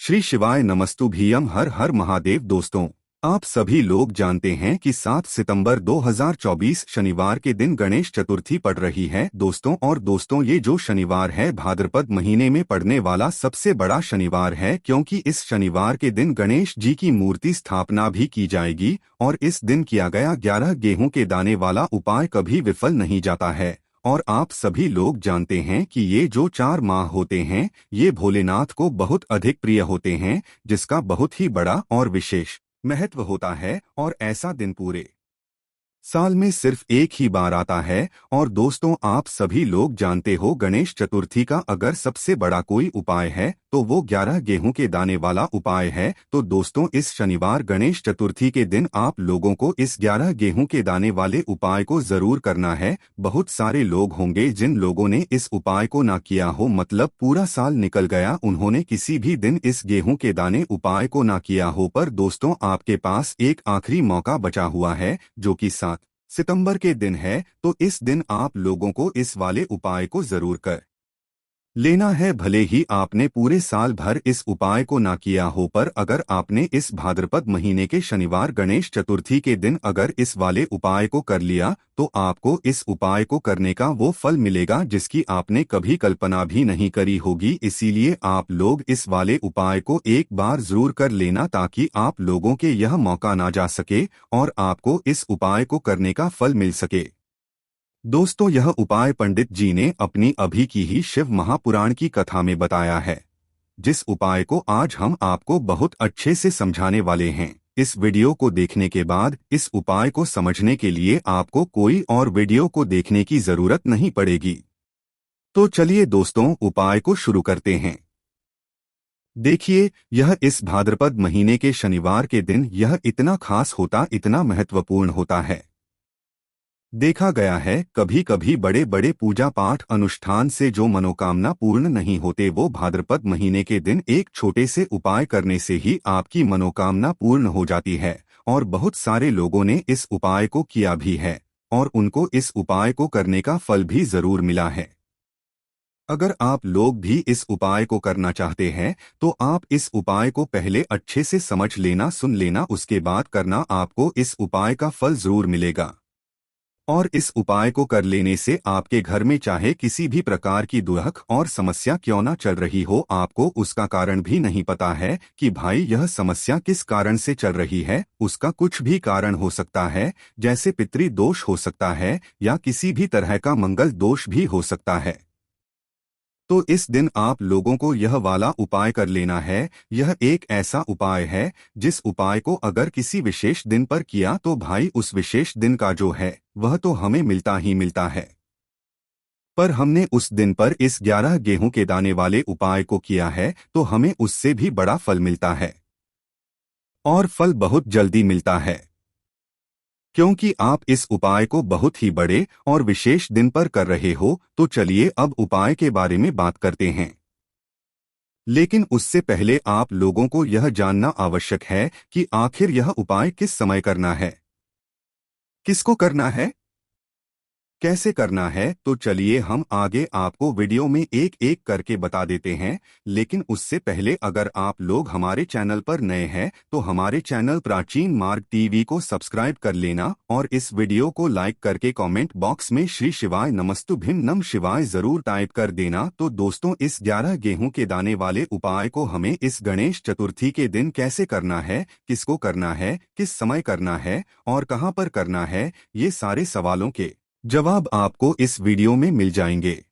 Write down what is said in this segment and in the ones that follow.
श्री शिवाय नमस्तुभ्यम। हर हर महादेव। दोस्तों, आप सभी लोग जानते हैं कि 7 सितंबर 2024 शनिवार के दिन गणेश चतुर्थी पड़ रही है। दोस्तों ये जो शनिवार है भाद्रपद महीने में पड़ने वाला सबसे बड़ा शनिवार है, क्योंकि इस शनिवार के दिन गणेश जी की मूर्ति स्थापना भी की जाएगी और इस दिन किया गया 11 गेहूं के दाने वाला उपाय कभी विफल नहीं जाता है। और आप सभी लोग जानते हैं कि ये जो 4 माह होते हैं ये भोलेनाथ को बहुत अधिक प्रिय होते हैं, जिसका बहुत ही बड़ा और विशेष महत्व होता है। और ऐसा दिन पूरे साल में सिर्फ एक ही बार आता है। और दोस्तों, आप सभी लोग जानते हो गणेश चतुर्थी का अगर सबसे बड़ा कोई उपाय है तो वो 11 गेहूं के दाने वाला उपाय है। तो दोस्तों, इस शनिवार गणेश चतुर्थी के दिन आप लोगों को इस 11 गेहूं के दाने वाले उपाय को जरूर करना है। बहुत सारे लोग होंगे जिन लोगों ने इस उपाय को ना किया हो, मतलब पूरा साल निकल गया, उन्होंने किसी भी दिन इस गेहूं के दाने उपाय को ना किया हो। पर दोस्तों, आपके पास एक आखिरी मौका बचा हुआ है जो कि 7 सितंबर के दिन है। तो इस दिन आप लोगों को इस वाले उपाय को जरूर कर लेना है। भले ही आपने पूरे साल भर इस उपाय को ना किया हो, पर अगर आपने इस भाद्रपद महीने के शनिवार गणेश चतुर्थी के दिन अगर इस वाले उपाय को कर लिया तो आपको इस उपाय को करने का वो फल मिलेगा जिसकी आपने कभी कल्पना भी नहीं करी होगी। इसीलिए आप लोग इस वाले उपाय को एक बार जरूर कर लेना, ताकि आप लोगों के यह मौका ना जा सके और आपको इस उपाय को करने का फल मिल सके। दोस्तों, यह उपाय पंडित जी ने अपनी अभी की ही शिव महापुराण की कथा में बताया है, जिस उपाय को आज हम आपको बहुत अच्छे से समझाने वाले हैं। इस वीडियो को देखने के बाद इस उपाय को समझने के लिए आपको कोई और वीडियो को देखने की जरूरत नहीं पड़ेगी। तो चलिए दोस्तों, उपाय को शुरू करते हैं। देखिए, यह इस भाद्रपद महीने के शनिवार के दिन यह इतना खास होता, इतना महत्वपूर्ण होता है। देखा गया है कभी कभी बड़े बड़े पूजा पाठ अनुष्ठान से जो मनोकामना पूर्ण नहीं होते, वो भाद्रपद महीने के दिन एक छोटे से उपाय करने से ही आपकी मनोकामना पूर्ण हो जाती है। और बहुत सारे लोगों ने इस उपाय को किया भी है और उनको इस उपाय को करने का फल भी जरूर मिला है। अगर आप लोग भी इस उपाय को करना चाहते हैं तो आप इस उपाय को पहले अच्छे से समझ लेना, सुन लेना, उसके बाद करना। आपको इस उपाय का फल जरूर मिलेगा। और इस उपाय को कर लेने से आपके घर में चाहे किसी भी प्रकार की दुख और समस्या क्यों ना चल रही हो, आपको उसका कारण भी नहीं पता है कि भाई यह समस्या किस कारण से चल रही है। उसका कुछ भी कारण हो सकता है, जैसे पितृ दोष हो सकता है या किसी भी तरह का मंगल दोष भी हो सकता है। तो इस दिन आप लोगों को यह वाला उपाय कर लेना है। यह एक ऐसा उपाय है जिस उपाय को अगर किसी विशेष दिन पर किया तो भाई उस विशेष दिन का जो है वह तो हमें मिलता ही मिलता है। पर हमने उस दिन पर इस 11 गेहूं के दाने वाले उपाय को किया है तो हमें उससे भी बड़ा फल मिलता है, और फल बहुत जल्दी मिलता है, क्योंकि आप इस उपाय को बहुत ही बड़े और विशेष दिन पर कर रहे हो। तो चलिए अब उपाय के बारे में बात करते हैं। लेकिन उससे पहले आप लोगों को यह जानना आवश्यक है कि आखिर यह उपाय किस समय करना है, किसको करना है, कैसे करना है। तो चलिए हम आगे आपको वीडियो में एक एक करके बता देते हैं। लेकिन उससे पहले अगर आप लोग हमारे चैनल पर नए हैं तो हमारे चैनल प्राचीन मार्ग टीवी को सब्सक्राइब कर लेना और इस वीडियो को लाइक करके कमेंट बॉक्स में श्री शिवाय नमस्तुभ्यम नम शिवाय जरूर टाइप कर देना। तो दोस्तों, इस 11 गेहूं के दाने वाले उपाय को हमें इस गणेश चतुर्थी के दिन कैसे करना है, किसको करना है, किस समय करना है और कहां पर करना है, ये सारे सवालों के जवाब आपको इस वीडियो में मिल जाएंगे।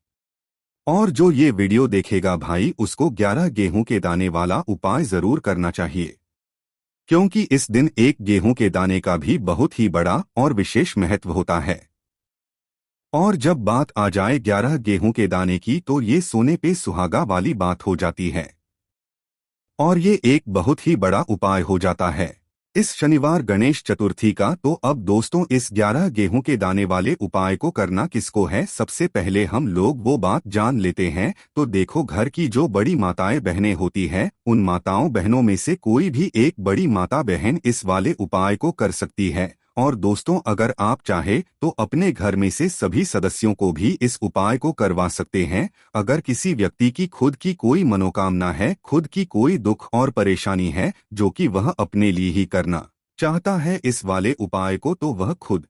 और जो ये वीडियो देखेगा भाई, उसको 11 गेहूं के दाने वाला उपाय जरूर करना चाहिए, क्योंकि इस दिन एक गेहूं के दाने का भी बहुत ही बड़ा और विशेष महत्व होता है। और जब बात आ जाए 11 गेहूं के दाने की तो ये सोने पे सुहागा वाली बात हो जाती है और ये एक बहुत ही बड़ा उपाय हो जाता है इस शनिवार गणेश चतुर्थी का। तो अब दोस्तों, इस 11 गेहूं के दाने वाले उपाय को करना किसको है, सबसे पहले हम लोग वो बात जान लेते हैं। तो देखो, घर की जो बड़ी माताएं बहनें होती हैं, उन माताओं बहनों में से कोई भी एक बड़ी माता बहन इस वाले उपाय को कर सकती है। और दोस्तों अगर आप चाहे तो अपने घर में से सभी सदस्यों को भी इस उपाय को करवा सकते हैं। अगर किसी व्यक्ति की खुद की कोई मनोकामना है, खुद की कोई दुख और परेशानी है जो कि वह अपने लिए ही करना चाहता है इस वाले उपाय को, तो वह खुद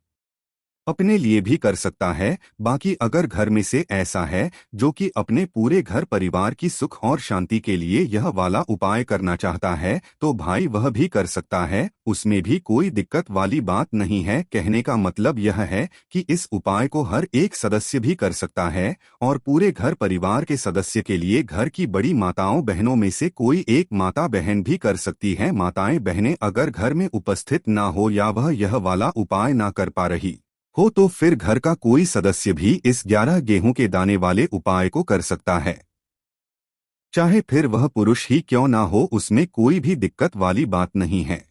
अपने लिए भी कर सकता है। बाकी अगर घर में से ऐसा है जो कि अपने पूरे घर परिवार की सुख और शांति के लिए यह वाला उपाय करना चाहता है तो भाई वह भी कर सकता है, उसमें भी कोई दिक्कत वाली बात नहीं है। कहने का मतलब यह है कि इस उपाय को हर एक सदस्य भी कर सकता है और पूरे घर परिवार के सदस्य के लिए घर की बड़ी माताओं बहनों में से कोई एक माता बहन भी कर सकती है। माताएं बहनें अगर घर में उपस्थित ना हो या वह यह वाला उपाय ना कर पा रही हो तो फिर घर का कोई सदस्य भी इस 11 गेहूं के दाने वाले उपाय को कर सकता है, चाहे फिर वह पुरुष ही क्यों ना हो, उसमें कोई भी दिक्कत वाली बात नहीं है।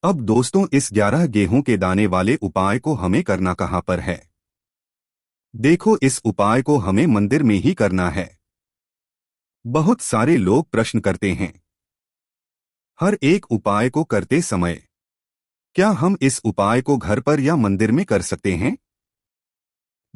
अब दोस्तों इस 11 गेहूं के दाने वाले उपाय को हमें करना कहाँ पर है? देखो, इस उपाय को हमें मंदिर में ही करना है। बहुत सारे लोग प्रश्न करते हैं हर एक उपाय को करते समय क्या हम इस उपाय को घर पर या मंदिर में कर सकते हैं?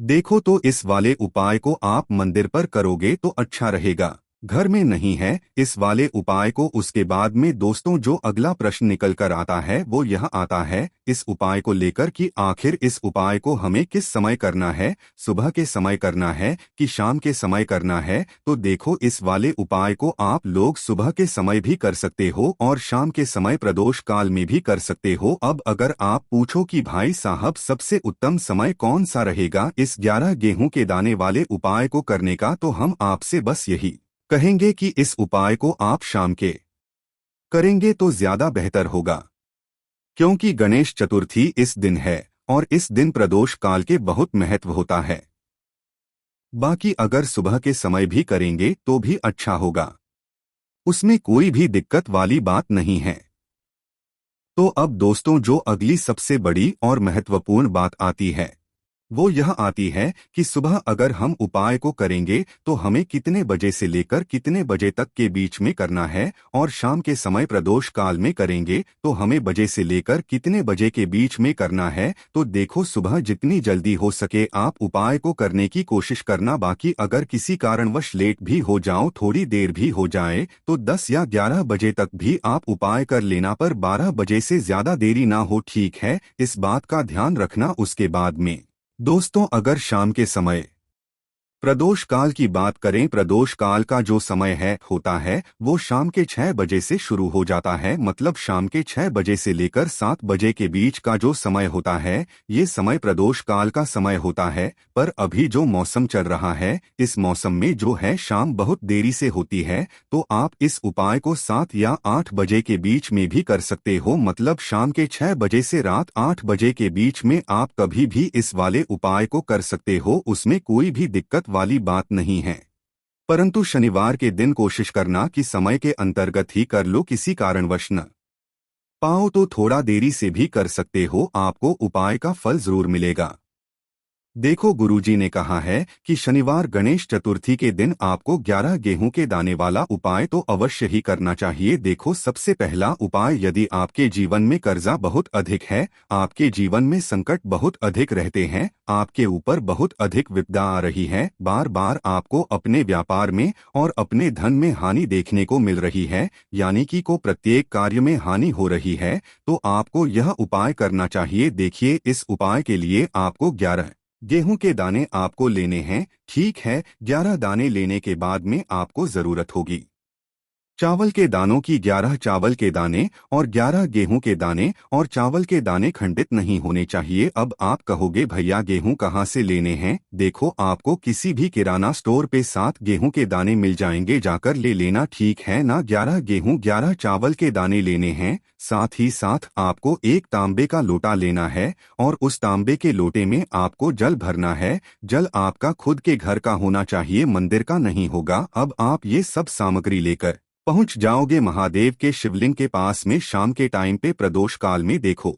देखो, तो इस वाले उपाय को आप मंदिर पर करोगे तो अच्छा रहेगा, घर में नहीं है इस वाले उपाय को। उसके बाद में दोस्तों जो अगला प्रश्न निकल कर आता है वो यह आता है इस उपाय को लेकर कि आखिर इस उपाय को हमें किस समय करना है, सुबह के समय करना है कि शाम के समय करना है? तो देखो, इस वाले उपाय को आप लोग सुबह के समय भी कर सकते हो और शाम के समय प्रदोष काल में भी कर सकते हो। अब अगर आप पूछो कि भाई साहब सबसे उत्तम समय कौन सा रहेगा इस 11 गेहूं के दाने वाले उपाय को करने का, तो हम आपसे बस यही कहेंगे कि इस उपाय को आप शाम के करेंगे तो ज्यादा बेहतर होगा, क्योंकि गणेश चतुर्थी इस दिन है और इस दिन प्रदोष काल के बहुत महत्व होता है। बाकी अगर सुबह के समय भी करेंगे तो भी अच्छा होगा, उसमें कोई भी दिक्कत वाली बात नहीं है। तो अब दोस्तों जो अगली सबसे बड़ी और महत्वपूर्ण बात आती है वो यह आती है कि सुबह अगर हम उपाय को करेंगे तो हमें कितने बजे से लेकर कितने बजे तक के बीच में करना है, और शाम के समय प्रदोष काल में करेंगे तो हमें बजे से लेकर कितने बजे के बीच में करना है। तो देखो, सुबह जितनी जल्दी हो सके आप उपाय को करने की कोशिश करना। बाकी अगर किसी कारणवश लेट भी हो जाओ, थोड़ी देर भी हो जाए, तो 10 या 11 बजे तक भी आप उपाय कर लेना, पर 12 बजे से ज्यादा देरी ना हो, ठीक है? इस बात का ध्यान रखना। उसके बाद में दोस्तों अगर शाम के समय प्रदोष काल की बात करें, प्रदोष काल का जो समय होता है वो शाम के 6 बजे से शुरू हो जाता है। मतलब शाम के 6 बजे से लेकर 7 बजे के बीच का जो समय होता है ये समय प्रदोष काल का समय होता है। पर अभी जो मौसम चल रहा है इस मौसम में जो है शाम बहुत देरी से होती है, तो आप इस उपाय को 7 या 8 बजे के बीच में भी कर सकते हो। मतलब शाम के 6 बजे से रात 8 बजे के बीच में आप कभी भी इस वाले उपाय को कर सकते हो, उसमें कोई भी दिक्कत वाली बात नहीं है। परंतु शनिवार के दिन कोशिश करना कि समय के अंतर्गत ही कर लो, किसी कारणवश न पाओ तो थोड़ा देरी से भी कर सकते हो, आपको उपाय का फल जरूर मिलेगा। देखो, गुरुजी ने कहा है कि शनिवार गणेश चतुर्थी के दिन आपको 11 गेहूं के दाने वाला उपाय तो अवश्य ही करना चाहिए। देखो, सबसे पहला उपाय, यदि आपके जीवन में कर्जा बहुत अधिक है, आपके जीवन में संकट बहुत अधिक रहते हैं, आपके ऊपर बहुत अधिक विपदा आ रही है, बार बार आपको अपने व्यापार में और अपने धन में हानि देखने को मिल रही है, यानी कि को प्रत्येक कार्य में हानि हो रही है, तो आपको यह उपाय करना चाहिए। देखिए, इस उपाय के लिए आपको 11 गेहूं के दाने आपको लेने हैं, ठीक है? 11 दाने लेने के बाद में आपको जरूरत होगी चावल के दानों की। 11 चावल के दाने और 11 गेहूं के दाने, और चावल के दाने खंडित नहीं होने चाहिए। अब आप कहोगे भैया गेहूं कहाँ से लेने हैं? देखो, आपको किसी भी किराना स्टोर पे 7 गेहूं के दाने मिल जाएंगे, जाकर ले लेना, ठीक है ना? 11 गेहूं 11 चावल के दाने लेने हैं। साथ ही साथ आपको एक तांबे का लोटा लेना है और उस तांबे के लोटे में आपको जल भरना है। जल आपका खुद के घर का होना चाहिए, मंदिर का नहीं होगा। अब आप ये सब सामग्री लेकर पहुंच जाओगे महादेव के शिवलिंग के पास में शाम के टाइम पे प्रदोष काल में। देखो,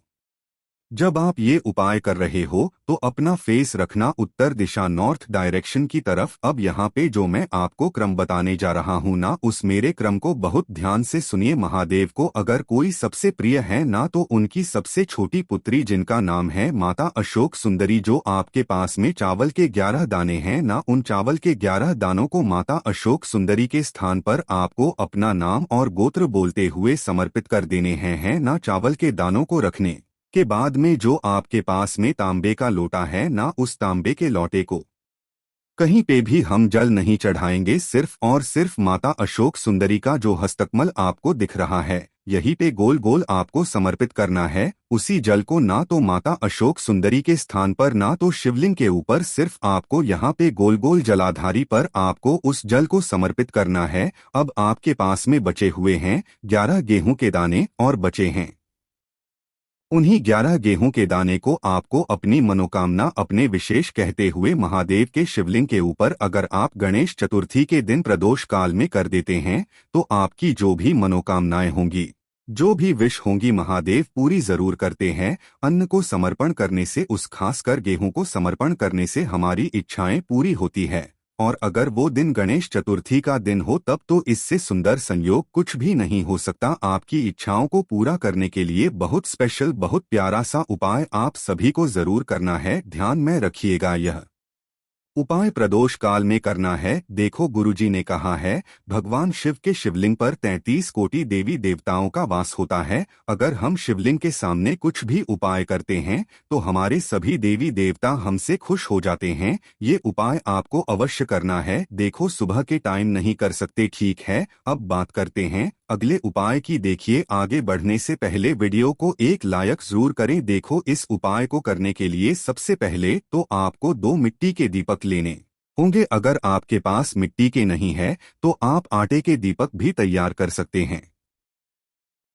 जब आप ये उपाय कर रहे हो तो अपना फेस रखना उत्तर दिशा नॉर्थ डायरेक्शन की तरफ। अब यहाँ पे जो मैं आपको क्रम बताने जा रहा हूँ ना, उस मेरे क्रम को बहुत ध्यान से सुनिए। महादेव को अगर कोई सबसे प्रिय है ना, तो उनकी सबसे छोटी पुत्री जिनका नाम है माता अशोक सुंदरी, जो आपके पास में चावल के 11 दाने हैं ना, उन चावल के 11 दानों को माता अशोक सुंदरी के स्थान पर आपको अपना नाम और गोत्र बोलते हुए समर्पित कर देने हैं ना। चावल के दानों को रखने के बाद में जो आपके पास में तांबे का लोटा है ना, उस तांबे के लोटे को कहीं पे भी हम जल नहीं चढ़ाएंगे, सिर्फ और सिर्फ माता अशोक सुंदरी का जो हस्तकमल आपको दिख रहा है यहीं पे गोल गोल आपको समर्पित करना है। उसी जल को ना तो माता अशोक सुंदरी के स्थान पर ना तो शिवलिंग के ऊपर, सिर्फ आपको यहाँ पे गोल गोल जलाधारी पर आपको उस जल को समर्पित करना है। अब आपके पास में बचे हुए हैं 11 गेहूं के दाने और बचे हैं उन्हीं 11 गेहूं के दाने को आपको अपनी मनोकामना अपने विशेष कहते हुए महादेव के शिवलिंग के ऊपर अगर आप गणेश चतुर्थी के दिन प्रदोष काल में कर देते हैं तो आपकी जो भी मनोकामनाएं होंगी, जो भी विश होंगी, महादेव पूरी जरूर करते हैं। अन्न को समर्पण करने से, उस खासकर गेहूं को समर्पण करने से हमारी इच्छाएं पूरी होती है। और अगर वो दिन गणेश चतुर्थी का दिन हो तब तो इससे सुंदर संयोग कुछ भी नहीं हो सकता। आपकी इच्छाओं को पूरा करने के लिए बहुत स्पेशल, बहुत प्यारा सा उपाय आप सभी को जरूर करना है। ध्यान में रखिएगा, यह उपाय प्रदोष काल में करना है। देखो, गुरुजी ने कहा है भगवान शिव के शिवलिंग पर 33 कोटि देवी देवताओं का वास होता है। अगर हम शिवलिंग के सामने कुछ भी उपाय करते हैं तो हमारे सभी देवी देवता हमसे खुश हो जाते हैं। ये उपाय आपको अवश्य करना है। देखो, सुबह के टाइम नहीं कर सकते, ठीक है। अब बात करते हैं अगले उपाय की। देखिए, आगे बढ़ने से पहले वीडियो को एक लाइक जरूर करें। देखो, इस उपाय को करने के लिए सबसे पहले तो आपको 2 मिट्टी के दीपक लेने होंगे। अगर आपके पास मिट्टी के नहीं है तो आप आटे के दीपक भी तैयार कर सकते हैं,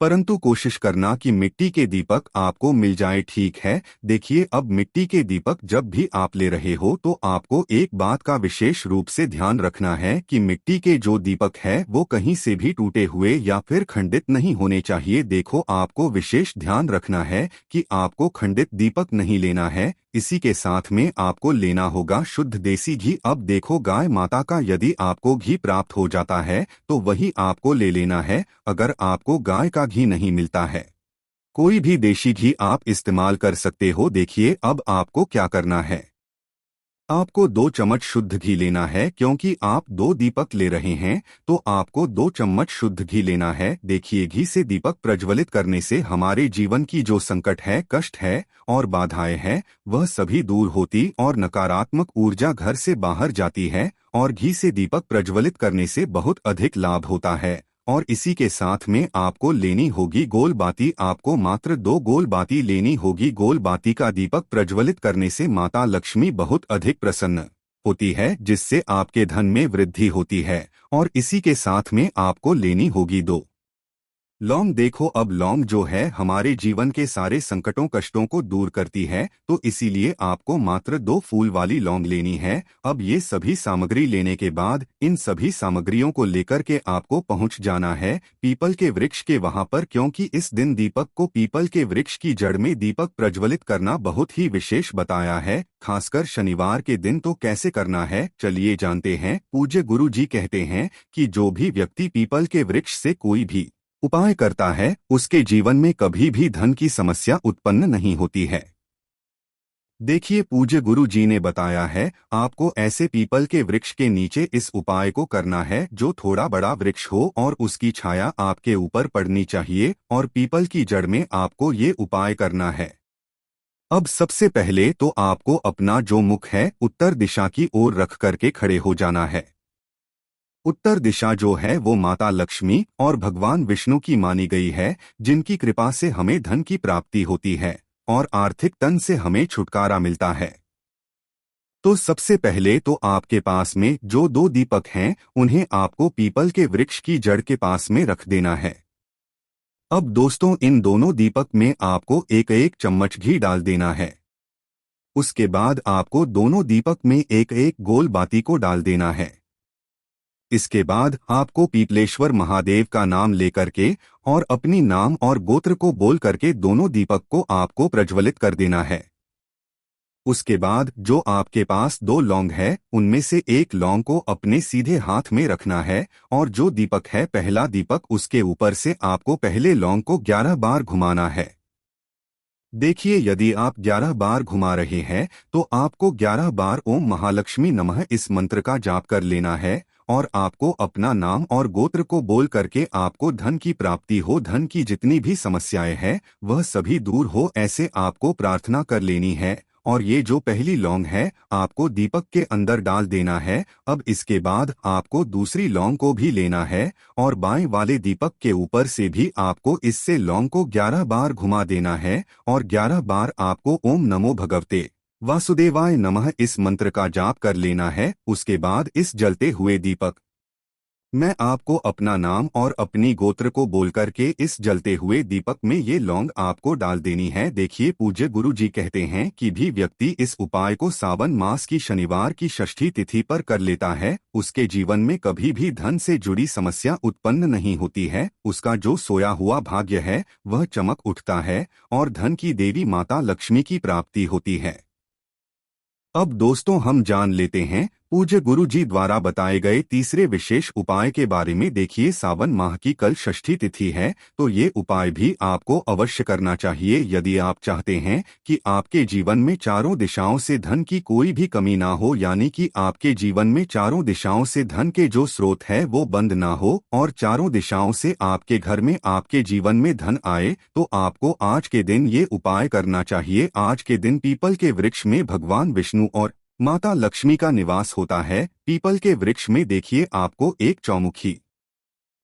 परंतु कोशिश करना कि मिट्टी के दीपक आपको मिल जाए, ठीक है। देखिए, अब मिट्टी के दीपक जब भी आप ले रहे हो तो आपको एक बात का विशेष रूप से ध्यान रखना है कि मिट्टी के जो दीपक है वो कहीं से भी टूटे हुए या फिर खंडित नहीं होने चाहिए। देखो, आपको विशेष ध्यान रखना है कि आपको खंडित दीपक नहीं लेना है। इसी के साथ में आपको लेना होगा शुद्ध देसी घी। अब देखो, गाय माता का यदि आपको घी प्राप्त हो जाता है तो वही आपको ले लेना है। अगर आपको गाय का घी नहीं मिलता है, कोई भी देशी घी आप इस्तेमाल कर सकते हो। देखिए, अब आपको क्या करना है, आपको 2 चम्मच शुद्ध घी लेना है। क्योंकि आप 2 दीपक ले रहे हैं तो आपको 2 चम्मच शुद्ध घी लेना है। देखिए, घी से दीपक प्रज्वलित करने से हमारे जीवन की जो संकट है, कष्ट है और बाधाएं हैं, वह सभी दूर होती और नकारात्मक ऊर्जा घर से बाहर जाती है। और घी से दीपक प्रज्वलित करने से बहुत अधिक लाभ होता है। और इसी के साथ में आपको लेनी होगी गोल बाती। आपको मात्र 2 गोल बाती लेनी होगी। गोल बाती का दीपक प्रज्वलित करने से माता लक्ष्मी बहुत अधिक प्रसन्न होती है, जिससे आपके धन में वृद्धि होती है। और इसी के साथ में आपको लेनी होगी 2 लौंग। देखो, अब लौंग जो है हमारे जीवन के सारे संकटों कष्टों को दूर करती है, तो इसीलिए आपको मात्र 2 फूल वाली लौंग लेनी है। अब ये सभी सामग्री लेने के बाद इन सभी सामग्रियों को लेकर के आपको पहुंच जाना है पीपल के वृक्ष के वहां पर, क्योंकि इस दिन दीपक को पीपल के वृक्ष की जड़ में दीपक प्रज्वलित करना बहुत ही विशेष बताया है। खासकर शनिवार के दिन तो कैसे करना है, चलिए जानते हैं। पूज्य गुरु जी कहते हैं कि जो भी व्यक्ति पीपल के वृक्ष से कोई भी उपाय करता है उसके जीवन में कभी भी धन की समस्या उत्पन्न नहीं होती है। देखिए, पूज्य गुरु जी ने बताया है आपको ऐसे पीपल के वृक्ष के नीचे इस उपाय को करना है जो थोड़ा बड़ा वृक्ष हो और उसकी छाया आपके ऊपर पड़नी चाहिए, और पीपल की जड़ में आपको ये उपाय करना है। अब सबसे पहले तो आपको अपना जो मुख है उत्तर दिशा की ओर रख करके खड़े हो जाना है। उत्तर दिशा जो है वो माता लक्ष्मी और भगवान विष्णु की मानी गई है, जिनकी कृपा से हमें धन की प्राप्ति होती है और आर्थिक तन से हमें छुटकारा मिलता है। तो सबसे पहले तो आपके पास में जो 2 दीपक हैं उन्हें आपको पीपल के वृक्ष की जड़ के पास में रख देना है। अब दोस्तों, इन दोनों दीपक में आपको एक एक चम्मच घी डाल देना है। उसके बाद आपको दोनों दीपक में एक एक गोल बाती को डाल देना है। इसके बाद आपको पीपलेश्वर महादेव का नाम लेकर के और अपनी नाम और गोत्र को बोल करके दोनों दीपक को आपको प्रज्वलित कर देना है। उसके बाद जो आपके पास 2 लौंग है उनमें से एक लौंग को अपने सीधे हाथ में रखना है और जो दीपक है पहला दीपक उसके ऊपर से आपको पहले लौंग को 11 बार घुमाना है। देखिए यदि आप 11 बार घुमा रहे हैं तो आपको 11 बार ओम महालक्ष्मी नमः इस मंत्र का जाप कर लेना है और आपको अपना नाम और गोत्र को बोल करके आपको धन की प्राप्ति हो, धन की जितनी भी समस्याएं हैं वह सभी दूर हो, ऐसे आपको प्रार्थना कर लेनी है। और ये जो पहली लौंग है आपको दीपक के अंदर डाल देना है। अब इसके बाद आपको दूसरी लौंग को भी लेना है और बाएं वाले दीपक के ऊपर से भी आपको इससे लौंग को 11 बार घुमा देना है और 11 बार आपको ओम नमो भगवते वासुदेवाय नमः इस मंत्र का जाप कर लेना है। उसके बाद इस जलते हुए दीपक मैं आपको अपना नाम और अपनी गोत्र को बोल करके इस जलते हुए दीपक में ये लौंग आपको डाल देनी है। देखिए पूज्य गुरु जी कहते हैं कि भी व्यक्ति इस उपाय को सावन मास की शनिवार की षष्ठी तिथि पर कर लेता है उसके जीवन में कभी भी धन से जुड़ी समस्या उत्पन्न नहीं होती है। उसका जो सोया हुआ भाग्य है वह चमक उठता है और धन की देवी माता लक्ष्मी की प्राप्ति होती है। अब दोस्तों हम जान लेते हैं पूज्य गुरु जी द्वारा बताए गए तीसरे विशेष उपाय के बारे में। देखिए सावन माह की कल षष्ठी तिथि है तो ये उपाय भी आपको अवश्य करना चाहिए यदि आप चाहते हैं कि आपके जीवन में चारों दिशाओं से धन की कोई भी कमी ना हो, यानी कि आपके जीवन में चारों दिशाओं से धन के जो स्रोत है वो बंद ना हो और चारों दिशाओं से आपके घर में आपके जीवन में धन आए, तो आपको आज के दिन ये उपाय करना चाहिए। आज के दिन पीपल के वृक्ष में भगवान विष्णु और माता लक्ष्मी का निवास होता है। पीपल के वृक्ष में देखिए आपको एक चौमुखी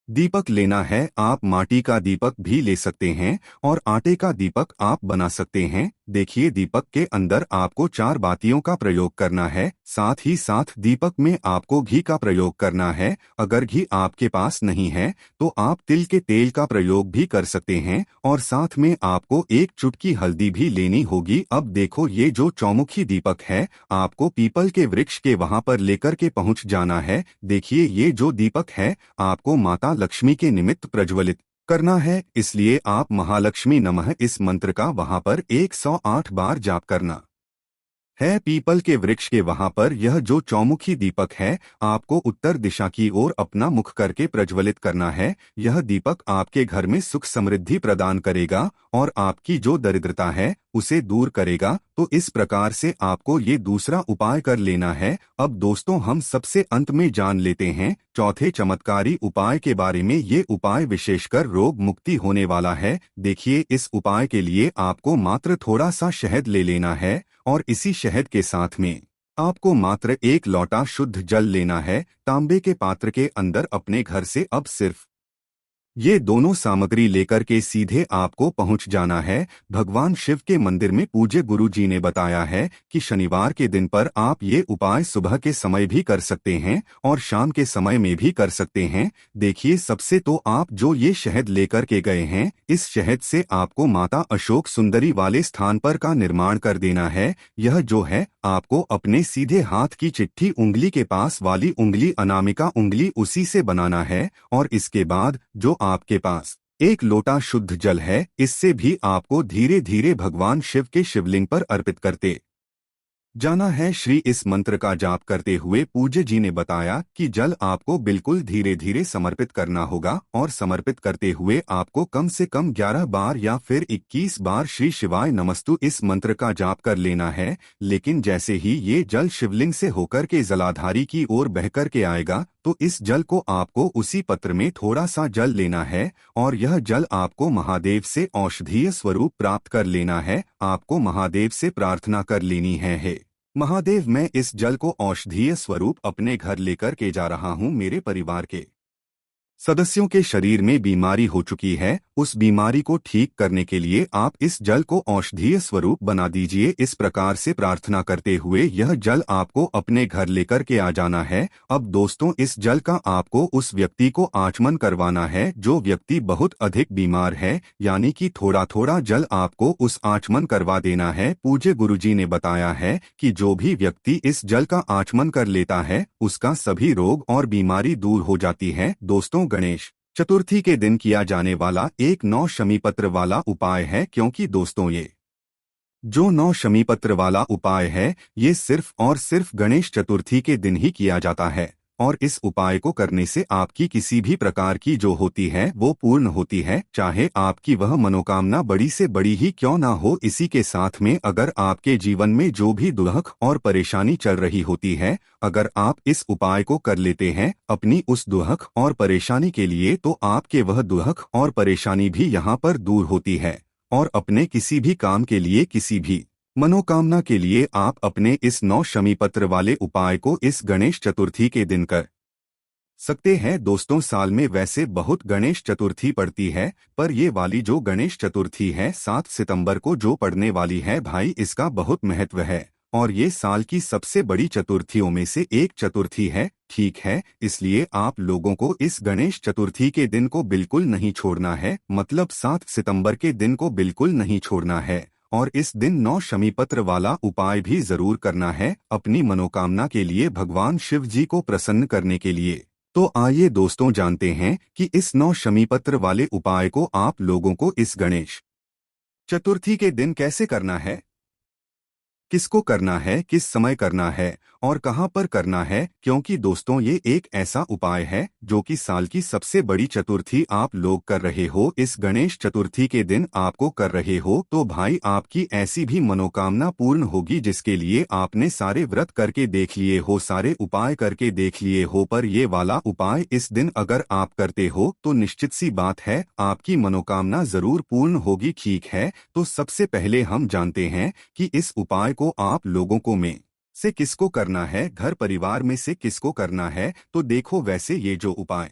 दीपक लेना है। आप माटी का दीपक भी ले सकते हैं और आटे का दीपक आप बना सकते हैं। देखिए दीपक के अंदर आपको 4 बातियों का प्रयोग करना है, साथ ही साथ दीपक में आपको घी का प्रयोग करना है। अगर घी आपके पास नहीं है तो आप तिल के तेल का प्रयोग भी कर सकते हैं और साथ में आपको एक चुटकी हल्दी भी लेनी होगी। अब देखो ये जो चौमुखी दीपक है आपको पीपल के वृक्ष के वहां पर लेकर के पहुंच जाना है। देखिए ये जो दीपक है आपको माता लक्ष्मी के निमित्त प्रज्वलित करना है, इसलिए आप महालक्ष्मी नमः इस मंत्र का वहां पर 108 बार जाप करना है। पीपल के वृक्ष के वहां पर यह जो चौमुखी दीपक है आपको उत्तर दिशा की ओर अपना मुख करके प्रज्वलित करना है। यह दीपक आपके घर में सुख समृद्धि प्रदान करेगा और आपकी जो दरिद्रता है उसे दूर करेगा। तो इस प्रकार से आपको ये दूसरा उपाय कर लेना है। अब दोस्तों हम सबसे अंत में जान लेते हैं चौथे चमत्कारी उपाय के बारे में। ये उपाय विशेषकर रोग मुक्ति होने वाला है। देखिए इस उपाय के लिए आपको मात्र थोड़ा सा शहद ले लेना है और इसी शहद के साथ में आपको मात्र 1 लोटा शुद्ध जल लेना है। तांबे के पात्र के अंदर अपने घर से अब सिर्फ ये दोनों सामग्री लेकर के सीधे आपको पहुंच जाना है भगवान शिव के मंदिर में। पूज्य गुरु जी ने बताया है कि शनिवार के दिन पर आप ये उपाय सुबह के समय भी कर सकते हैं और शाम के समय में भी कर सकते हैं। देखिए सबसे तो आप जो ये शहद लेकर के गए हैं इस शहद से आपको माता अशोक सुंदरी वाले स्थान पर का निर्माण कर देना है। यह जो है आपको अपने सीधे हाथ की चिट्ठी उंगली के पास वाली उंगली अनामिका उंगली उसी से बनाना है और इसके बाद जो आपके पास 1 लोटा शुद्ध जल है इससे भी आपको धीरे धीरे भगवान शिव के शिवलिंग पर अर्पित करते जाना है। श्री इस मंत्र का जाप करते हुए पूज्य जी ने बताया कि जल आपको बिल्कुल धीरे धीरे समर्पित करना होगा और समर्पित करते हुए आपको कम से कम 11 बार या फिर 21 बार श्री शिवाय नमस्तु इस मंत्र का जाप कर लेना है। लेकिन जैसे ही ये जल शिवलिंग से होकर के जलाधारी की ओर बहकर के आएगा तो इस जल को आपको उसी पत्र में थोड़ा सा जल लेना है और यह जल आपको महादेव से औषधीय स्वरूप प्राप्त कर लेना है। आपको महादेव से प्रार्थना कर लेनी है, हे महादेव मैं इस जल को औषधीय स्वरूप अपने घर लेकर के जा रहा हूँ। मेरे परिवार के सदस्यों के शरीर में बीमारी हो चुकी है, उस बीमारी को ठीक करने के लिए आप इस जल को औषधीय स्वरूप बना दीजिए। इस प्रकार से प्रार्थना करते हुए यह जल आपको अपने घर लेकर के आ जाना है। अब दोस्तों, इस जल का आपको उस व्यक्ति को आचमन करवाना है जो व्यक्ति बहुत अधिक बीमार है, यानी कि थोड़ा थोड़ा जल आपको उस आचमन करवा देना है। पूज्य गुरुजी ने बताया है कि जो भी व्यक्ति इस जल का आचमन कर लेता है उसका सभी रोग और बीमारी दूर हो जाती है। दोस्तों, गणेश चतुर्थी के दिन किया जाने वाला एक 9 शमी पत्र वाला उपाय है, क्योंकि दोस्तों ये जो 9 शमी पत्र वाला उपाय है ये सिर्फ और सिर्फ गणेश चतुर्थी के दिन ही किया जाता है, और इस उपाय को करने से आपकी किसी भी प्रकार की जो होती है वो पूर्ण होती है, चाहे आपकी वह मनोकामना बड़ी से बड़ी ही क्यों ना हो। इसी के साथ में अगर आपके जीवन में जो भी दुख और परेशानी चल रही होती है, अगर आप इस उपाय को कर लेते हैं अपनी उस दुख और परेशानी के लिए, तो आपके वह दुख और परेशानी भी यहाँ पर दूर होती है, और अपने किसी भी काम के लिए, किसी भी मनोकामना के लिए आप अपने इस 9 शमी पत्र वाले उपाय को इस गणेश चतुर्थी के दिन कर सकते हैं। दोस्तों, साल में वैसे बहुत गणेश चतुर्थी पड़ती है, पर ये वाली जो गणेश चतुर्थी है 7 सितंबर को जो पड़ने वाली है भाई, इसका बहुत महत्व है, और ये साल की सबसे बड़ी चतुर्थियों में से एक चतुर्थी है। ठीक है, इसलिए आप लोगों को इस गणेश चतुर्थी के दिन को बिल्कुल नहीं छोड़ना है, मतलब 7 सितंबर के दिन को बिल्कुल नहीं छोड़ना है, और इस दिन 9 शमी पत्र वाला उपाय भी जरूर करना है अपनी मनोकामना के लिए, भगवान शिव जी को प्रसन्न करने के लिए। तो आइए दोस्तों, जानते हैं कि इस 9 शमी पत्र वाले उपाय को आप लोगों को इस गणेश चतुर्थी के दिन कैसे करना है, किसको करना है, किस समय करना है और कहां पर करना है, क्योंकि दोस्तों ये एक ऐसा उपाय है जो कि साल की सबसे बड़ी चतुर्थी आप लोग कर रहे हो, इस गणेश चतुर्थी के दिन आपको कर रहे हो, तो भाई आपकी ऐसी भी मनोकामना पूर्ण होगी जिसके लिए आपने सारे व्रत करके देख लिए हो, सारे उपाय करके देख लिए हो, पर ये वाला उपाय इस दिन अगर आप करते हो तो निश्चित सी बात है आपकी मनोकामना जरूर पूर्ण होगी। ठीक है, तो सबसे पहले हम जानते हैं कि इस उपाय को आप लोगों को में से किसको करना है, घर परिवार में से किसको करना है। तो देखो, वैसे ये जो उपाय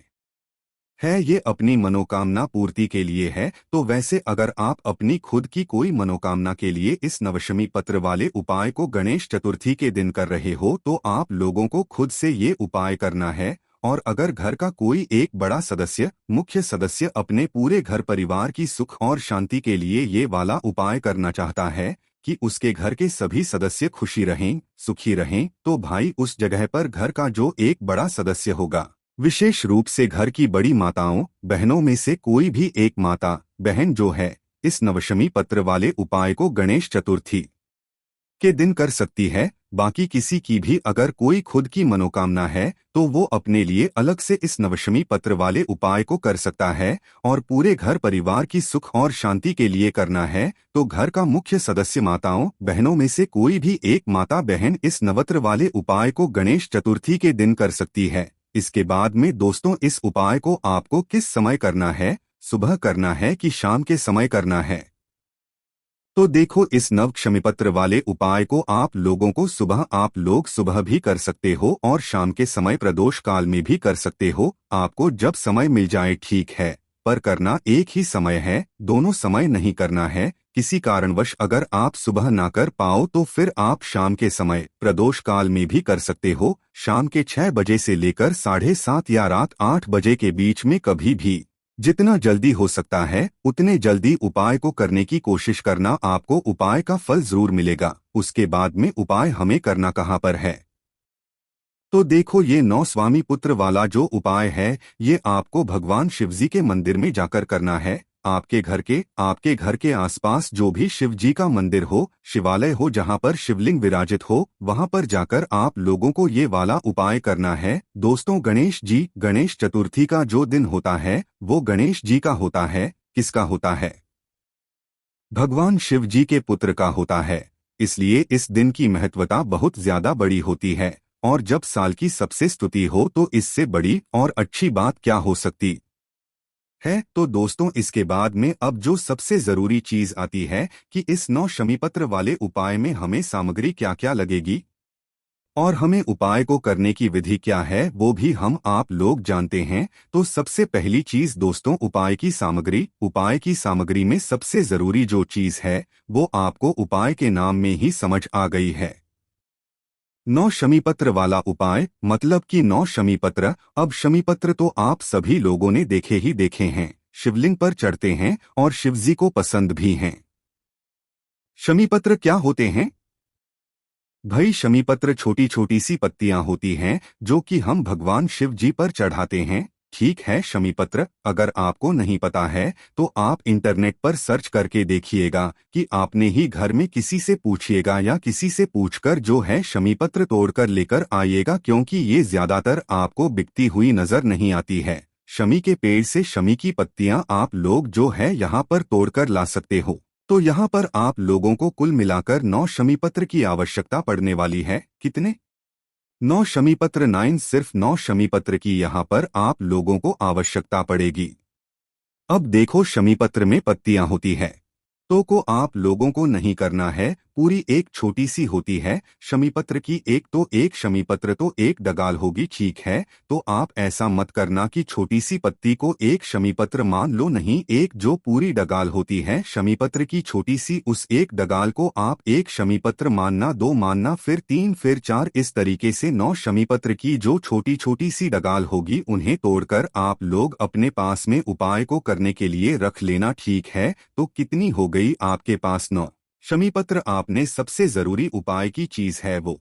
है ये अपनी मनोकामना पूर्ति के लिए है, तो वैसे अगर आप अपनी खुद की कोई मनोकामना के लिए इस नवशमी पत्र वाले उपाय को गणेश चतुर्थी के दिन कर रहे हो तो आप लोगों को खुद से ये उपाय करना है। और अगर घर का कोई एक बड़ा सदस्य, मुख्य सदस्य अपने पूरे घर परिवार की सुख और शांति के लिए ये वाला उपाय करना चाहता है कि उसके घर के सभी सदस्य खुशी रहें, सुखी रहें, तो भाई उस जगह पर घर का जो एक बड़ा सदस्य होगा, विशेष रूप से घर की बड़ी माताओं बहनों में से कोई भी एक माता बहन जो है, इस नवशमी पत्र वाले उपाय को गणेश चतुर्थी के दिन कर सकती है। बाकी किसी की भी अगर कोई खुद की मनोकामना है तो वो अपने लिए अलग से इस नवशमी पत्र वाले उपाय को कर सकता है, और पूरे घर परिवार की सुख और शांति के लिए करना है तो घर का मुख्य सदस्य माताओं बहनों में से कोई भी एक माता बहन इस नवत्र वाले उपाय को गणेश चतुर्थी के दिन कर सकती है। इसके बाद में दोस्तों, इस उपाय को आपको किस समय करना है, सुबह करना है कि शाम के समय करना है। तो देखो, इस नव क्षमिपत्र वाले उपाय को आप लोगों को आप लोग सुबह भी कर सकते हो और शाम के समय प्रदोष काल में भी कर सकते हो, आपको जब समय मिल जाए। ठीक है, पर करना एक ही समय है, दोनों समय नहीं करना है। किसी कारणवश अगर आप सुबह ना कर पाओ तो फिर आप शाम के समय प्रदोष काल में भी कर सकते हो, शाम के 6 बजे से लेकर 7:30 या रात 8 बजे के बीच में कभी भी। जितना जल्दी हो सकता है उतने जल्दी उपाय को करने की कोशिश करना, आपको उपाय का फल जरूर मिलेगा। उसके बाद में उपाय हमें करना कहाँ पर है, तो देखो, ये 9 स्वामी पुत्र वाला जो उपाय है ये आपको भगवान शिवजी के मंदिर में जाकर करना है। आपके घर के आसपास जो भी शिव जी का मंदिर हो, शिवालय हो, जहाँ पर शिवलिंग विराजित हो, वहाँ पर जाकर आप लोगों को ये वाला उपाय करना है। दोस्तों, गणेश चतुर्थी का जो दिन होता है वो गणेश जी का होता है। किसका होता है? भगवान शिव जी के पुत्र का होता है, इसलिए इस दिन की महत्वता बहुत ज्यादा बड़ी होती है। और जब साल की सबसे स्तुति हो तो इससे बड़ी और अच्छी बात क्या हो सकती है। तो दोस्तों, इसके बाद में अब जो सबसे जरूरी चीज आती है कि इस 9 शमीपत्र वाले उपाय में हमें सामग्री क्या क्या लगेगी और हमें उपाय को करने की विधि क्या है वो भी हम आप लोग जानते हैं। तो सबसे पहली चीज दोस्तों, उपाय की सामग्री में सबसे जरूरी जो चीज है वो आपको उपाय के नाम में ही समझ आ गई है। 9 शमीपत्र वाला उपाय, मतलब कि 9 शमीपत्र। अब शमीपत्र तो आप सभी लोगों ने देखे हैं, शिवलिंग पर चढ़ते हैं और शिवजी को पसंद भी हैं। शमीपत्र क्या होते हैं भाई? शमीपत्र छोटी छोटी सी पत्तियां होती हैं जो कि हम भगवान शिव जी पर चढ़ाते हैं। ठीक है, शमीपत्र अगर आपको नहीं पता है तो आप इंटरनेट पर सर्च करके देखिएगा कि आपने ही घर में किसी से पूछिएगा या किसी से पूछकर जो है शमीपत्र तोड़कर लेकर आइएगा, क्योंकि ये ज्यादातर आपको बिकती हुई नजर नहीं आती है। शमी के पेड़ से शमी की पत्तियां आप लोग जो है यहाँ पर तोड़कर ला सकते हो। तो यहाँ पर आप लोगों को कुल मिलाकर 9 शमीपत्र की आवश्यकता पड़ने वाली है। कितने? 9 शमीपत्र। 9, सिर्फ 9 शमीपत्र की यहाँ पर आप लोगों को आवश्यकता पड़ेगी। अब देखो, शमीपत्र में पत्तियां होती है तो को आप लोगों को नहीं करना है, पूरी एक छोटी सी होती है शमीपत्र की। एक शमीपत्र तो एक डगाल होगी, ठीक है। तो आप ऐसा मत करना कि छोटी सी पत्ती को एक शमीपत्र मान लो, नहीं, एक जो पूरी डगाल होती है शमीपत्र की छोटी सी, उस एक डगाल को आप एक शमीपत्र मानना, 2 मानना, फिर 3, फिर 4, इस तरीके से 9 शमीपत्र की जो छोटी छोटी सी डगाल होगी उन्हें तोड़कर आप लोग अपने पास में उपाय को करने के लिए रख लेना। ठीक है, तो कितनी हो गई आपके पास? 9 शमीपत्र। आपने सबसे जरूरी उपाय की चीज है वो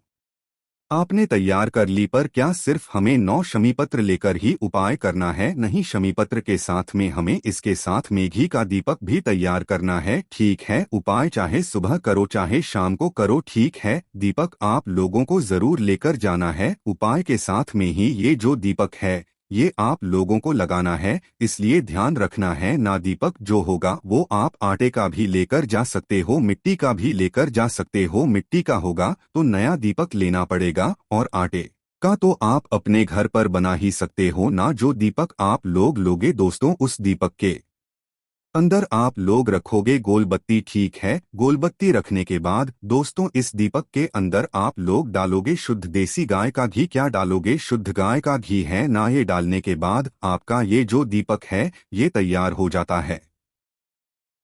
आपने तैयार कर ली, पर क्या सिर्फ हमें 9 शमीपत्र लेकर ही उपाय करना है? नहीं, शमीपत्र के साथ में हमें इसके साथ में घी का दीपक भी तैयार करना है। ठीक है, उपाय चाहे सुबह करो चाहे शाम को करो, ठीक है। दीपक आप लोगों को जरूर लेकर जाना है। उपाय के साथ में ही ये जो दीपक है ये आप लोगों को लगाना है, इसलिए ध्यान रखना है ना। दीपक जो होगा वो आप आटे का भी लेकर जा सकते हो, मिट्टी का भी लेकर जा सकते हो। मिट्टी का होगा तो नया दीपक लेना पड़ेगा, और आटे का तो आप अपने घर पर बना ही सकते हो ना। जो दीपक आप लोग लोगे दोस्तों, उस दीपक के अंदर आप लोग रखोगे गोलबत्ती। ठीक है, गोलबत्ती रखने के बाद दोस्तों इस दीपक के अंदर आप लोग डालोगे शुद्ध देसी गाय का घी। क्या डालोगे? शुद्ध गाय का घी है ना। ये डालने के बाद आपका ये जो दीपक है ये तैयार हो जाता है।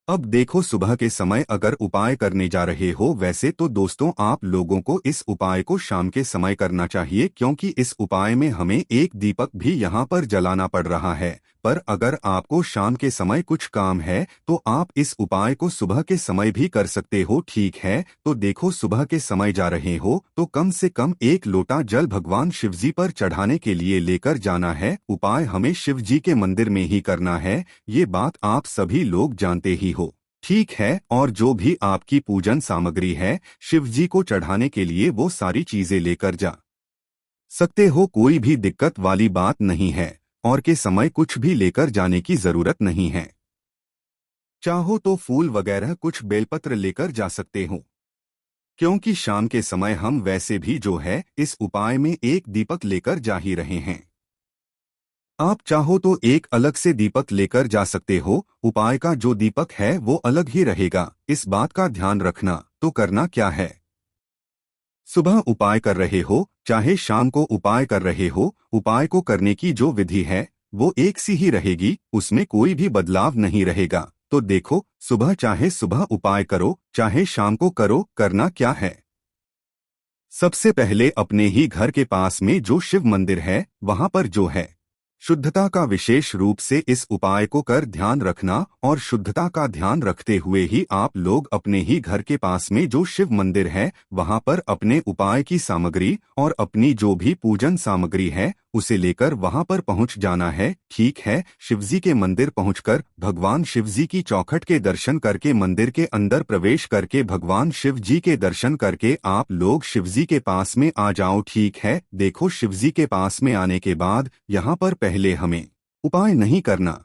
अब देखो, सुबह के समय अगर उपाय करने जा रहे हो, वैसे तो दोस्तों आप लोगों को इस उपाय को शाम के समय करना चाहिए, क्योंकि इस उपाय में हमें एक दीपक भी यहाँ पर जलाना पड़ रहा है। पर अगर आपको शाम के समय कुछ काम है तो आप इस उपाय को सुबह के समय भी कर सकते हो। ठीक है, तो देखो, सुबह के समय जा रहे हो तो कम से कम 1 लोटा जल भगवान शिवजी पर चढ़ाने के लिए लेकर जाना है। उपाय हमें शिवजी के मंदिर में ही करना है, ये बात आप सभी लोग जानते ही हो। ठीक है, और जो भी आपकी पूजन सामग्री है शिवजी को चढ़ाने के लिए वो सारी चीजें लेकर जा सकते हो, कोई भी दिक्कत वाली बात नहीं है। और के समय कुछ भी लेकर जाने की जरूरत नहीं है। चाहो तो फूल वगैरह कुछ बेलपत्र लेकर जा सकते हो, क्योंकि शाम के समय हम वैसे भी जो है इस उपाय में एक दीपक लेकर जा ही रहे हैं। आप चाहो तो एक अलग से दीपक लेकर जा सकते हो, उपाय का जो दीपक है वो अलग ही रहेगा, इस बात का ध्यान रखना। तो करना क्या है? सुबह उपाय कर रहे हो चाहे शाम को उपाय कर रहे हो, उपाय को करने की जो विधि है वो एक सी ही रहेगी, उसमें कोई भी बदलाव नहीं रहेगा। तो देखो, सुबह उपाय करो चाहे शाम को करो, करना क्या है? सबसे पहले अपने ही घर के पास में जो शिव मंदिर है वहां पर जो है शुद्धता का विशेष रूप से इस उपाय को कर ध्यान रखना, और शुद्धता का ध्यान रखते हुए ही आप लोग अपने ही घर के पास में जो शिव मंदिर है वहां पर अपने उपाय की सामग्री और अपनी जो भी पूजन सामग्री है उसे लेकर वहां पर पहुंच जाना है। ठीक है, शिवजी के मंदिर पहुंचकर भगवान शिवजी की चौखट के दर्शन करके मंदिर के अंदर प्रवेश करके भगवान शिव जी के दर्शन करके आप लोग शिवजी के पास में आ जाओ। ठीक है, देखो, शिवजी के पास में आने के बाद यहाँ पर पहले हमें उपाय नहीं करना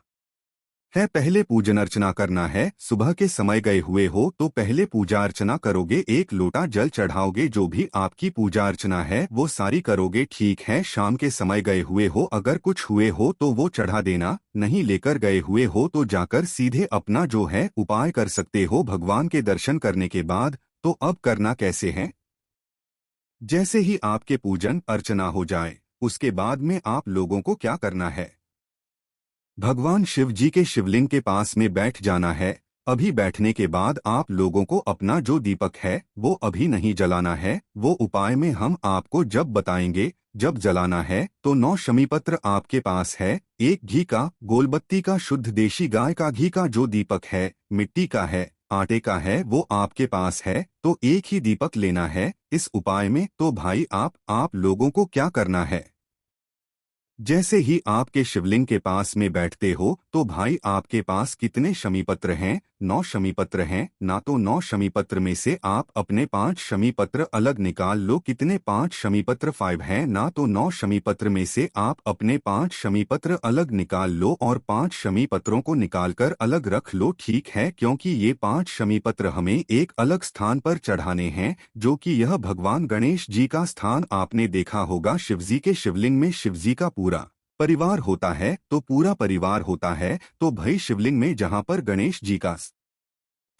है, पहले पूजन अर्चना करना है। सुबह के समय गए हुए हो तो पहले पूजा अर्चना करोगे, 1 लोटा जल चढ़ाओगे, जो भी आपकी पूजा अर्चना है वो सारी करोगे। ठीक है, शाम के समय गए हुए हो, अगर कुछ हुए हो तो वो चढ़ा देना, नहीं लेकर गए हुए हो तो जाकर सीधे अपना जो है उपाय कर सकते हो भगवान के दर्शन करने के बाद। तो अब करना कैसे है? जैसे ही आपके पूजन अर्चना हो जाए, उसके बाद में आप लोगों को क्या करना है? भगवान शिव जी के शिवलिंग के पास में बैठ जाना है। अभी बैठने के बाद आप लोगों को अपना जो दीपक है वो अभी नहीं जलाना है। वो उपाय में हम आपको जब बताएंगे। जब जलाना है तो 9 शमीपत्र आपके पास है, एक घी का, गोलबत्ती का, शुद्ध देशी गाय का घी का जो दीपक है, मिट्टी का है, आटे का है, वो आपके पास है, तो एक ही दीपक लेना है इस उपाय में। तो भाई आप लोगों को क्या करना है? जैसे ही आपके शिवलिंग के पास में बैठते हो तो भाई आपके पास कितने शमीपत्र हैं? 9 शमीपत्र हैं ना? तो 9 शमीपत्र में से आप अपने 5 शमीपत्र अलग निकाल लो। कितने? 5 शमीपत्र 5 हैं ना? तो 9 शमीपत्र में से आप अपने 5 शमीपत्र अलग निकाल लो और 5 शमीपत्रों को निकालकर अलग रख लो, ठीक है? क्योंकि ये 5 शमीपत्र हमें एक अलग स्थान पर चढ़ाने हैं, जो कि यह भगवान गणेश जी का स्थान। आपने देखा होगा शिवजी के शिवलिंग में शिवजी का पूरा परिवार होता है, तो पूरा परिवार होता है तो भाई शिवलिंग में जहां पर गणेश जी का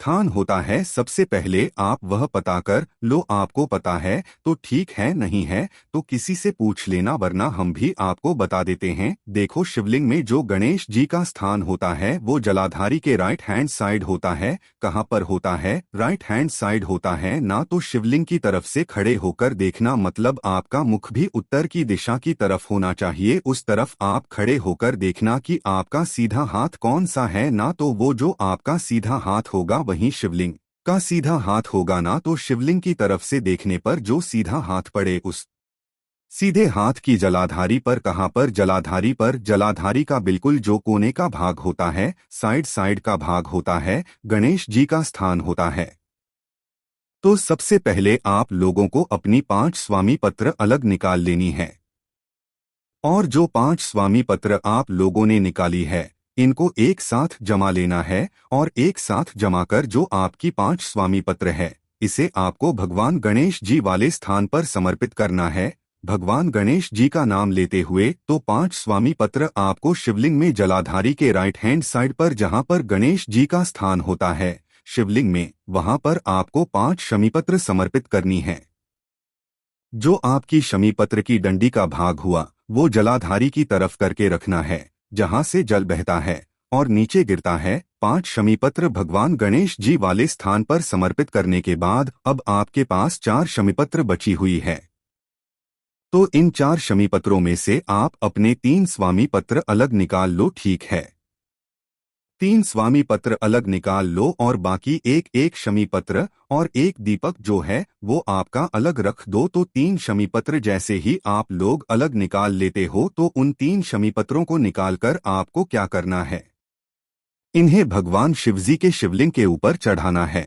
स्थान होता है, सबसे पहले आप वह पता कर लो। आपको पता है तो ठीक है, नहीं है तो किसी से पूछ लेना, वरना हम भी आपको बता देते हैं। देखो शिवलिंग में जो गणेश जी का स्थान होता है वो जलाधारी के राइट हैंड साइड होता है। कहाँ पर होता है? राइट हैंड साइड होता है ना? तो शिवलिंग की तरफ से खड़े होकर देखना, मतलब आपका मुख भी उत्तर की दिशा की तरफ होना चाहिए। उस तरफ आप खड़े होकर देखना कि आपका सीधा हाथ कौन सा है ना? तो वो जो आपका सीधा हाथ होगा वहीं शिवलिंग का सीधा हाथ होगा ना? तो शिवलिंग की तरफ से देखने पर जो सीधा हाथ पड़े उस सीधे हाथ की जलाधारी पर, कहाँ पर? जलाधारी पर। जलाधारी का बिल्कुल जो कोने का भाग होता है, साइड साइड का भाग होता है, गणेश जी का स्थान होता है। तो सबसे पहले आप लोगों को अपनी 5 स्वामी पत्र अलग निकाल लेनी है और जो 5 स्वामी पत्र आप लोगों ने निकाली है इनको एक साथ जमा लेना है और एक साथ जमा कर जो आपकी 5 स्वामी पत्र है इसे आपको भगवान गणेश जी वाले स्थान पर समर्पित करना है। भगवान गणेश जी का नाम लेते हुए तो 5 स्वामी पत्र आपको शिवलिंग में जलाधारी के राइट हैंड साइड पर, जहां पर गणेश जी का स्थान होता है शिवलिंग में, वहां पर आपको 5 शमीपत्र समर्पित करनी है। जो आपकी शमीपत्र की डंडी का भाग हुआ वो जलाधारी की तरफ करके रखना है जहां से जल बहता है और नीचे गिरता है। 5 शमीपत्र भगवान गणेश जी वाले स्थान पर समर्पित करने के बाद अब आपके पास 4 शमीपत्र बची हुई है। तो इन 4 शमीपत्रों में से आप अपने 3 स्वामी पत्र अलग निकाल लो, ठीक है? 3 स्वामी पत्र अलग निकाल लो और बाकी एक एक शमी पत्र और एक दीपक जो है वो आपका अलग रख दो। तो 3 शमी पत्र जैसे ही आप लोग अलग निकाल लेते हो तो उन 3 शमी पत्रों को निकालकर आपको क्या करना है? इन्हें भगवान शिवजी के शिवलिंग के ऊपर चढ़ाना है।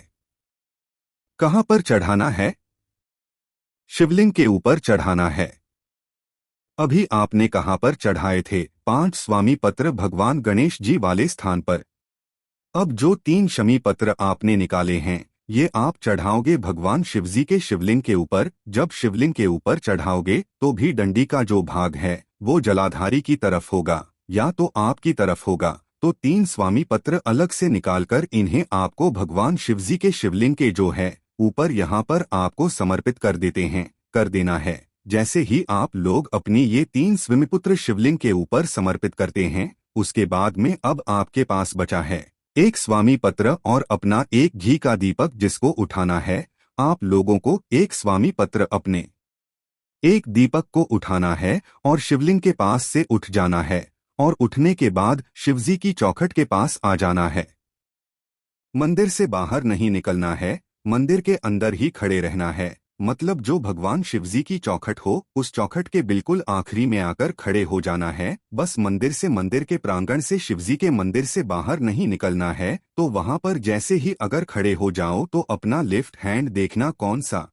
कहाँ पर चढ़ाना है? शिवलिंग के ऊपर चढ़ाना है। अभी आपने कहाँ पर चढ़ाए थे? 5 स्वामी पत्र भगवान गणेश जी वाले स्थान पर। अब जो 3 शमी पत्र आपने निकाले हैं ये आप चढ़ाओगे भगवान शिवजी के शिवलिंग के ऊपर। जब शिवलिंग के ऊपर चढ़ाओगे तो भी डंडी का जो भाग है वो जलाधारी की तरफ होगा या तो आपकी तरफ होगा। तो 3 स्वामी पत्र अलग से निकालकर इन्हें आपको भगवान शिवजी के शिवलिंग के जो है ऊपर यहाँ पर आपको समर्पित कर देना है। जैसे ही आप लोग अपनी ये 3 स्वमिपुत्र शिवलिंग के ऊपर समर्पित करते हैं उसके बाद में अब आपके पास बचा है एक स्वामी पत्र और अपना एक घी का दीपक जिसको उठाना है। आप लोगों को एक स्वामी पत्र अपने एक दीपक को उठाना है और शिवलिंग के पास से उठ जाना है और उठने के बाद शिवजी की चौखट के पास आ जाना है। मंदिर से बाहर नहीं निकलना है, मंदिर के अंदर ही खड़े रहना है। मतलब जो भगवान शिवजी की चौखट हो उस चौखट के बिल्कुल आखिरी में आकर खड़े हो जाना है। बस मंदिर के प्रांगण से शिवजी के मंदिर से बाहर नहीं निकलना है। तो वहां पर जैसे ही अगर खड़े हो जाओ तो अपना लेफ्ट हैंड देखना कौन सा,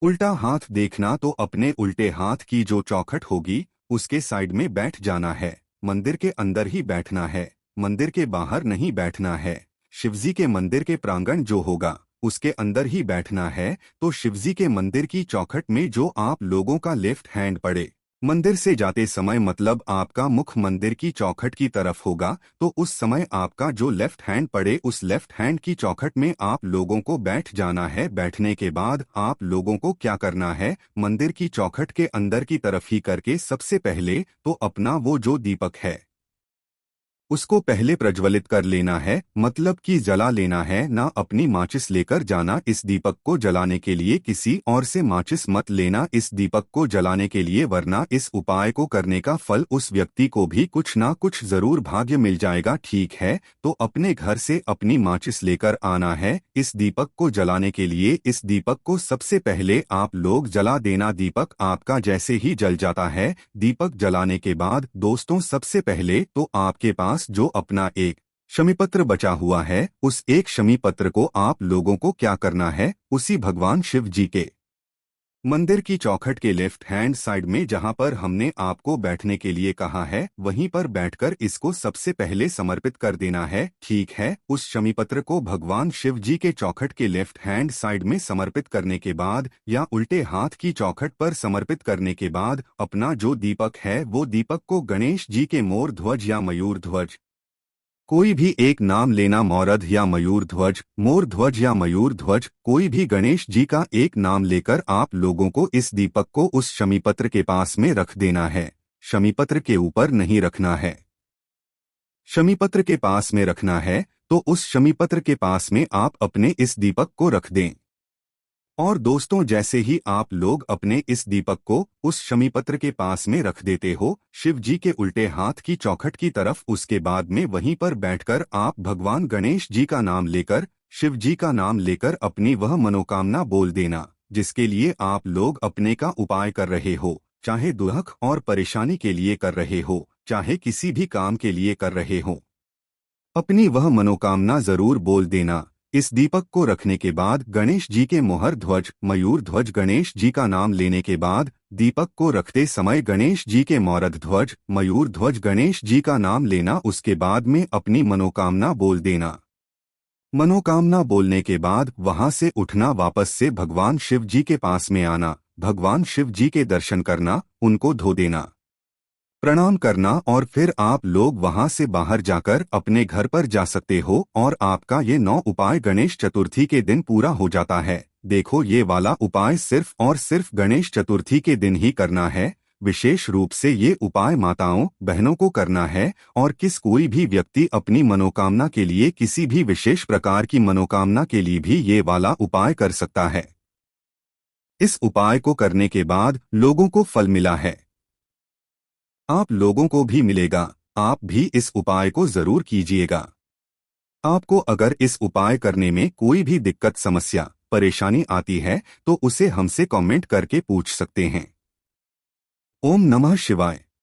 उल्टा हाथ देखना। तो अपने उल्टे हाथ की जो चौखट होगी उसके साइड में बैठ जाना है। मंदिर के अंदर ही बैठना है, मंदिर के बाहर नहीं बैठना है। शिवजी के मंदिर के प्रांगण जो होगा उसके अंदर ही बैठना है। तो शिवजी के मंदिर की चौखट में जो आप लोगों का लेफ्ट हैंड पड़े मंदिर से जाते समय मतलब आपका मुख मंदिर की चौखट की तरफ होगा, तो उस समय आपका जो लेफ्ट हैंड पड़े उस लेफ्ट हैंड की चौखट में आप लोगों को बैठ जाना है। बैठने के बाद आप लोगों को क्या करना है, मंदिर की चौखट के अंदर की तरफ ही करके सबसे पहले तो अपना वो जो दीपक है उसको पहले प्रज्वलित कर लेना है, मतलब कि जला लेना है। ना अपनी माचिस लेकर जाना इस दीपक को जलाने के लिए, किसी और से माचिस मत लेना इस दीपक को जलाने के लिए, वरना इस उपाय को करने का फल उस व्यक्ति को भी कुछ ना कुछ जरूर भाग्य मिल जाएगा। ठीक है, तो अपने घर से अपनी माचिस लेकर आना है इस दीपक को जलाने के लिए। इस दीपक को सबसे पहले आप लोग जला देना। दीपक आपका जैसे ही जल जाता है, दीपक जलाने के बाद दोस्तों सबसे पहले तो आपके पास जो अपना एक शमीपत्र बचा हुआ है, उस एक शमीपत्र को आप लोगों को क्या करना है, उसी भगवान शिव जी के मंदिर की चौखट के लेफ्ट हैंड साइड में जहां पर हमने आपको बैठने के लिए कहा है, वहीं पर बैठकर इसको सबसे पहले समर्पित कर देना है। ठीक है, उस शमीपत्र को भगवान शिव जी के चौखट के लेफ्ट हैंड साइड में समर्पित करने के बाद या उल्टे हाथ की चौखट पर समर्पित करने के बाद अपना जो दीपक है वो दीपक को गणेश जी के मोर ध्वज या मयूर ध्वज, कोई भी एक नाम लेना, मौरध या मयूर ध्वज, मोर ध्वज या मयूर ध्वज, कोई भी गणेश जी का एक नाम लेकर आप लोगों को इस दीपक को उस शमीपत्र के पास में रख देना है। शमीपत्र के ऊपर नहीं रखना है, शमीपत्र के पास में रखना है। तो उस शमीपत्र के पास में आप अपने इस दीपक को रख दें। और दोस्तों जैसे ही आप लोग अपने इस दीपक को उस शमीपत्र के पास में रख देते हो शिव जी के उल्टे हाथ की चौखट की तरफ, उसके बाद में वहीं पर बैठकर आप भगवान गणेश जी का नाम लेकर, शिव जी का नाम लेकर अपनी वह मनोकामना बोल देना जिसके लिए आप लोग अपने का उपाय कर रहे हो। चाहे दुख और परेशानी के लिए कर रहे हो, चाहे किसी भी काम के लिए कर रहे हो, अपनी वह मनोकामना जरूर बोल देना। इस दीपक को रखने के बाद गणेश जी के मोहर ध्वज, मयूर ध्वज, गणेश जी का नाम लेने के बाद दीपक को रखते समय गणेश जी के मोरध ध्वज, मयूर ध्वज, गणेश जी का नाम लेना। उसके बाद में अपनी मनोकामना बोल देना। मनोकामना बोलने के बाद वहां से उठना, वापस से भगवान शिव जी के पास में आना, भगवान शिव जी के दर्शन करना, उनको धो देना, प्रणाम करना और फिर आप लोग वहां से बाहर जाकर अपने घर पर जा सकते हो और आपका ये 9 उपाय गणेश चतुर्थी के दिन पूरा हो जाता है। देखो, ये वाला उपाय सिर्फ और सिर्फ गणेश चतुर्थी के दिन ही करना है। विशेष रूप से ये उपाय माताओं बहनों को करना है और कोई भी व्यक्ति अपनी मनोकामना के लिए, किसी भी विशेष प्रकार की मनोकामना के लिए भी ये वाला उपाय कर सकता है। इस उपाय को करने के बाद लोगों को फल मिला है, आप लोगों को भी मिलेगा। आप भी इस उपाय को जरूर कीजिएगा। आपको अगर इस उपाय करने में कोई भी दिक्कत, समस्या, परेशानी आती है तो उसे हमसे कमेंट करके पूछ सकते हैं। ओम नमः शिवाय।